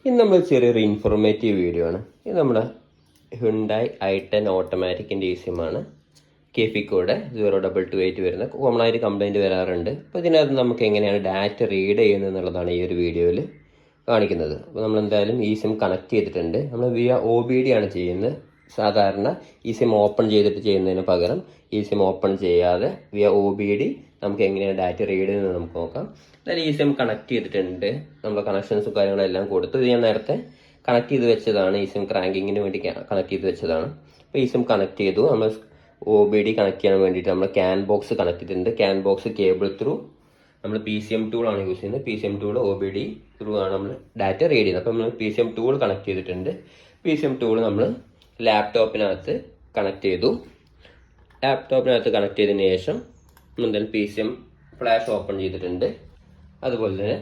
ഇന്ന് നമ്മൾ ചെറിയൊരു ഇൻഫോർമേറ്റീവ് വീഡിയോ ആണ്. ഇത് നമ്മുടെ ഹ്യുണ്ടായി i10 ഓട്ടോമാറ്റിക്കിൻ്റെ സിമ്മാണ്. കെഫിക്കോടെ 0228 വരുന്ന കോമണായിട്ട് കംപ്ലയിൻറ്റ് വരാറുണ്ട്. അപ്പോൾ ഇതിനകത്ത് നമുക്ക് എങ്ങനെയാണ് ഡാറ്റ റീഡ് ചെയ്യുന്നത് എന്നുള്ളതാണ് ഈ ഒരു വീഡിയോയിൽ കാണിക്കുന്നത്. അപ്പോൾ നമ്മൾ എന്തായാലും ഈ സിം കണക്ട് ചെയ്തിട്ടുണ്ട്. നമ്മൾ വിയ OBD ആണ് ചെയ്യുന്നത്. സാധാരണ ഈ സിം ഓപ്പൺ ചെയ്തിട്ട് ചെയ്യുന്നതിന് പകരം ഈ സിം ഓപ്പൺ ചെയ്യാതെ വിയ OBD നമുക്ക് എങ്ങനെയാണ് ഡാറ്റ റീഡ് ചെയ്യുന്നത് നമുക്ക് നോക്കാം. എന്തായാലും ഈ സിം കണക്ട് ചെയ്തിട്ടുണ്ട്. നമ്മൾ കണക്ഷൻസും കാര്യങ്ങളെല്ലാം കൊടുത്തു. ഇത് ഞാൻ നേരത്തെ കണക്ട് ചെയ്ത് വെച്ചതാണ്. ഈ സിം ക്രാങ്കിങ്ങിന് വേണ്ടി കണക്ട് ചെയ്ത് വെച്ചതാണ്. അപ്പോൾ ഈ സിം കണക്ട് ചെയ്തു. നമ്മൾ OBD കണക്ട് ചെയ്യാൻ വേണ്ടിയിട്ട് നമ്മൾ ക്യാൻ ബോക്സ് കണക്ട് ചെയ്തിട്ടുണ്ട്. ക്യാൻ ബോക്സ് കേബിൾ ത്രൂ നമ്മൾ PCM ടൂളാണ് യൂസ് ചെയ്യുന്നത്. PCM ടൂൾ OBD ത്രൂ ആണ് നമ്മൾ ഡാറ്റ റീഡ് ചെയ്യുന്നത്. അപ്പോൾ നമ്മൾ PCM ടൂൾ കണക്ട് ചെയ്തിട്ടുണ്ട്. PCM ടൂൾ നമ്മൾ ലാപ്ടോപ്പിനകത്ത് കണക്ട് ചെയ്തു. ലാപ്ടോപ്പിനകത്ത് കണക്ട് ചെയ്തതിന് ശേഷം നമ്മൾ എന്തായാലും PCM ഫ്ലാഷ് ഓപ്പൺ ചെയ്തിട്ടുണ്ട്. അതുപോലെ തന്നെ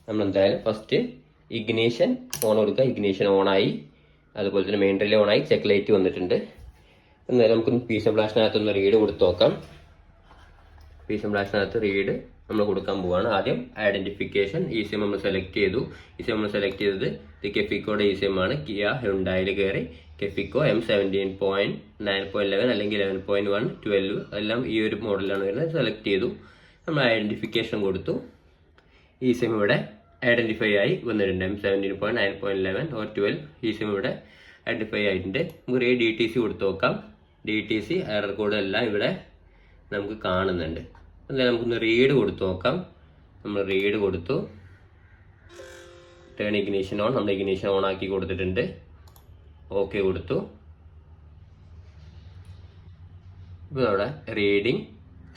നമ്മൾ എന്തായാലും ഫസ്റ്റ് ഇഗ്നീഷൻ ഓൺ കൊടുക്കുക. ഇഗ്നീഷൻ ഓണായി. അതുപോലെ തന്നെ മെയിൻ റിലേ ഓണായി. ചെക്ക് ലൈറ്റ് വന്നിട്ടുണ്ട്. എന്തായാലും നമുക്ക് PCM ഫ്ലാഷിനകത്തൊന്ന് റീഡ് കൊടുത്ത് നോക്കാം. PCM ഫ്ലാഷിനകത്ത് റീഡ് നമ്മൾ കൊടുക്കാൻ പോവുകയാണ്. ആദ്യം ഐഡന്റിഫിക്കേഷൻ സിം നമ്മൾ സെലക്ട് ചെയ്തു. സിം നമ്മൾ സെലക്ട് ചെയ്തത് ഇത് കെഫിക്കോയുടെ സിം ആണ്. കിയ ഹ്യുണ്ടായിൽ കയറി കെഫിക്കോ M17.9.11 അല്ലെങ്കിൽ 11.1 12 എല്ലാം ഈ ഒരു മോഡലാണ് വരുന്നത്. സെലക്ട് ചെയ്തു. നമ്മൾ ഐഡന്റിഫിക്കേഷൻ കൊടുത്തു. സിം ഇവിടെ ഐഡന്റിഫൈ ആയി വന്നിട്ടുണ്ട്. M17.9.11 or 12 സിം ഇവിടെ ഐഡന്റിഫൈ ആയിട്ടുണ്ട്. നമുക്ക് DTC കൊടുത്ത് നോക്കാം. DTC എറർ കോഡ് എല്ലാം ഇവിടെ നമുക്ക് കാണുന്നുണ്ട്. എന്തായാലും നമുക്കൊന്ന് റീഡ് കൊടുത്ത് നോക്കാം. നമ്മൾ റീഡ് കൊടുത്തു. Turn ignition on. നമ്മൾ ഇഗ്നീഷൻ ഓൺ ആക്കി കൊടുത്തിട്ടുണ്ട്. ഓക്കെ കൊടുത്തു. ഇപ്പോൾ അവിടെ റീഡിങ്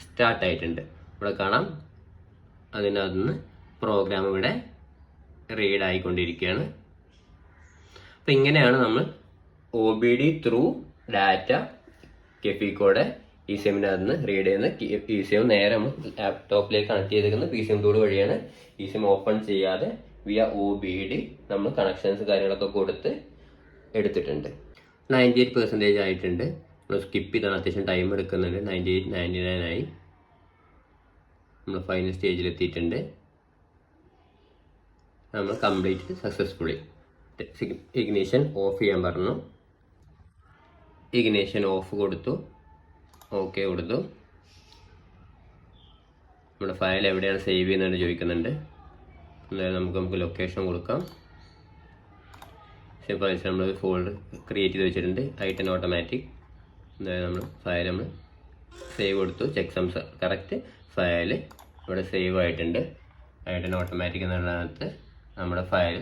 സ്റ്റാർട്ട് ആയിട്ടുണ്ട്. ഇവിടെ കാണാം. അതിനകത്ത് നിന്ന് പ്രോഗ്രാം ഇവിടെ റീഡ് ആയിക്കൊണ്ടിരിക്കുകയാണ്. അപ്പം ഇങ്ങനെയാണ് നമ്മൾ OBD ത്രൂ ഡാറ്റ കെഫിക്കോടെ സിമ്മിൻ്റെ അതിൽ നിന്ന് റീഡ് ചെയ്യുന്നത്. സിം നേരെ നമ്മൾ ലാപ്ടോപ്പിലേക്ക് കണക്ട് ചെയ്തിരിക്കുന്നത് PCM ടൂൾ വഴിയാണ്. സിം ഓപ്പൺ ചെയ്യാതെ വിയ OBD നമ്മൾ കണക്ഷൻസ് കാര്യങ്ങളൊക്കെ കൊടുത്ത് എടുത്തിട്ടുണ്ട്. 98% ആയിട്ടുണ്ട്. നമ്മൾ സ്കിപ്പ് ചെയ്താണ്. അത്യാവശ്യം ടൈം എടുക്കുന്നുണ്ട്. 98, 99 ആയി. നമ്മൾ ഫൈനൽ സ്റ്റേജിൽ എത്തിയിട്ടുണ്ട്. നമ്മൾ കംപ്ലീറ്റ് സക്സസ്ഫുള്ളി. ഇഗ്നീഷൻ ഓഫ് ചെയ്യാൻ പറഞ്ഞു. ഇഗ്നീഷൻ ഓഫ് കൊടുത്തു. ഓക്കെ കൊടുത്തു. നമ്മുടെ ഫയൽ എവിടെയാണ് സേവ് ചെയ്യുന്നതെന്ന് ചോദിക്കുന്നുണ്ട്. എന്തായാലും നമുക്ക് ലൊക്കേഷൻ കൊടുക്കാം. സിമ്പിൾ നമ്മൾ ഫോൾഡർ ക്രിയേറ്റ് ചെയ്ത് വെച്ചിട്ടുണ്ട്. i10 automatic. എന്തായാലും നമ്മൾ ഫയൽ നമ്മൾ സേവ് കൊടുത്തു. ചെക്ക് സംസ് കറക്റ്റ്. ഫയൽ ഇവിടെ സേവ് ആയിട്ടുണ്ട്. i10 ഓട്ടോമാറ്റിക് എന്നുള്ളതിനകത്ത് നമ്മുടെ ഫയൽ